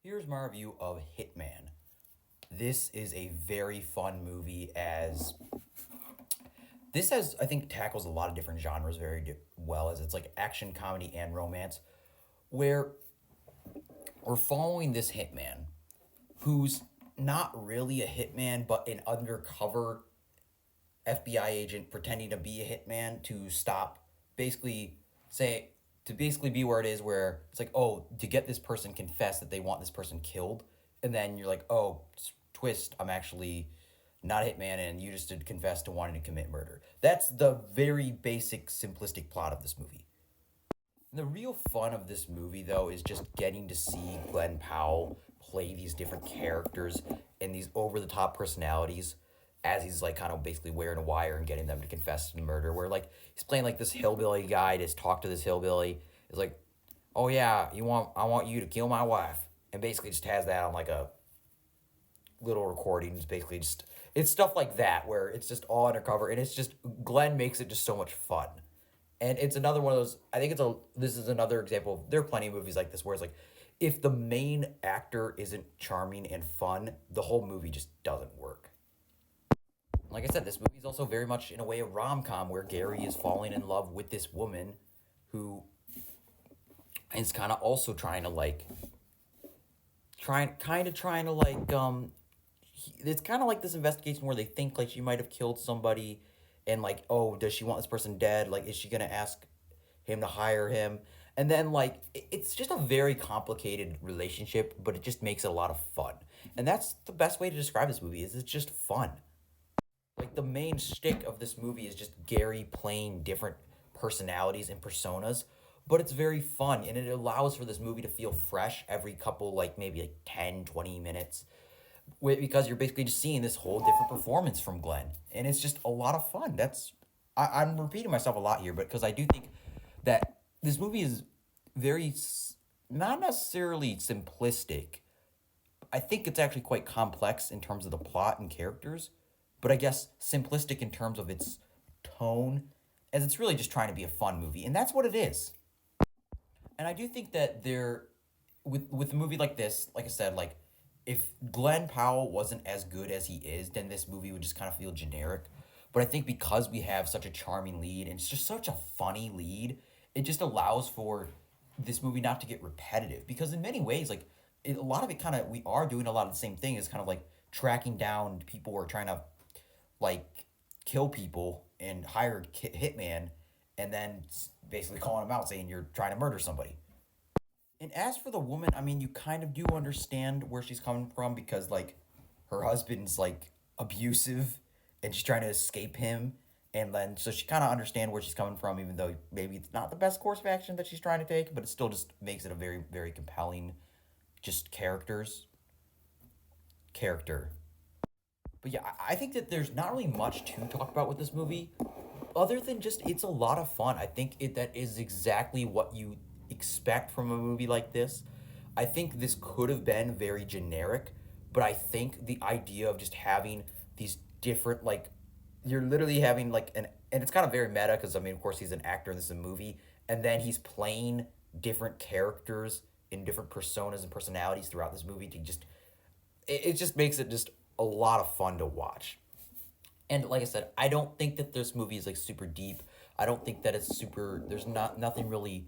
Here's my review of Hitman. This is a very fun movie as this has I think tackles a lot of different genres very well as it's like action, comedy, and romance where we're following this hitman who's not really a hitman but an undercover FBI agent pretending to be a hitman to stop basically say to basically be where it is where it's like, oh, to get this person confess that they want this person killed, and then you're like, oh, twist, I'm actually not a hitman and you just did confess to wanting to commit murder. That's the very basic simplistic plot of this movie. The real fun of this movie, though, is just getting to see Glen Powell play these different characters and these over the top personalities as he's like kind of basically wearing a wire and getting them to confess to the murder. Where like he's playing like this hillbilly guy, just talk to this hillbilly. It's like, oh yeah, I want you to kill my wife, and basically just has that on like a little recording. It's basically just it's stuff like that where it's just all undercover, and it's just Glenn makes it just so much fun. And it's another one of those. I think this is another example. There are plenty of movies like this where it's like, if the main actor isn't charming and fun, the whole movie just doesn't work. Like I said, this movie is also very much in a way a rom com where Gary is falling in love with this woman, who is kind of also trying to like, trying to like it's kind of like this investigation where they think like she might have killed somebody, and like, oh, does she want this person dead? Like, is she gonna ask him to hire him? And then like it's just a very complicated relationship, but it just makes it a lot of fun. And that's the best way to describe this movie is it's just fun. Like the main shtick of this movie is just Gary playing different personalities and personas, but it's very fun and it allows for this movie to feel fresh every couple like maybe like 10-20 minutes because you're basically just seeing this whole different performance from Glenn, and it's just a lot of fun. I'm repeating myself a lot here, but because I do think that this movie is very not necessarily simplistic. I think it's actually quite complex in terms of the plot and characters, but I guess simplistic in terms of its tone, as it's really just trying to be a fun movie, and that's what it is. And I do think that with a movie like this, like I said, like if Glenn Powell wasn't as good as he is, then this movie would just kind of feel generic. But I think because we have such a charming lead and it's just such a funny lead, it just allows for this movie not to get repetitive. Because in many ways, like a lot of it kind of we are doing a lot of the same thing. Is kind of like tracking down people who are trying to like kill people and hire a hitman, and then basically calling them out saying you're trying to murder somebody. And as for the woman, I mean, you kind of do understand where she's coming from because, like, her husband's, like, abusive and she's trying to escape him. And then, so she kind of understand where she's coming from, even though maybe it's not the best course of action that she's trying to take, but it still just makes it a very, very compelling, just character. But yeah, I think that there's not really much to talk about with this movie other than just it's a lot of fun. I think that is exactly what you expect from a movie like this. I think this could have been very generic, but I think the idea of just having these different like you're literally having like an and it's kind of very meta because I mean of course he's an actor and this is a movie, and then he's playing different characters in different personas and personalities throughout this movie to just it just makes it just a lot of fun to watch. And like I said, I don't think that this movie is like super deep. I don't think that it's super there's nothing really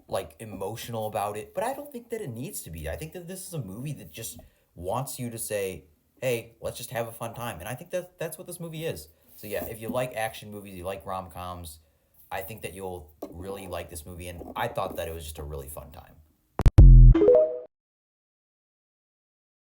like emotional about it, but I don't think that it needs to be. I think that this is a movie that just wants you to say, "Hey, let's just have a fun time." And I think that that's what this movie is. So yeah, if you like action movies, you like rom-coms, I think that you'll really like this movie, and I thought that it was just a really fun time.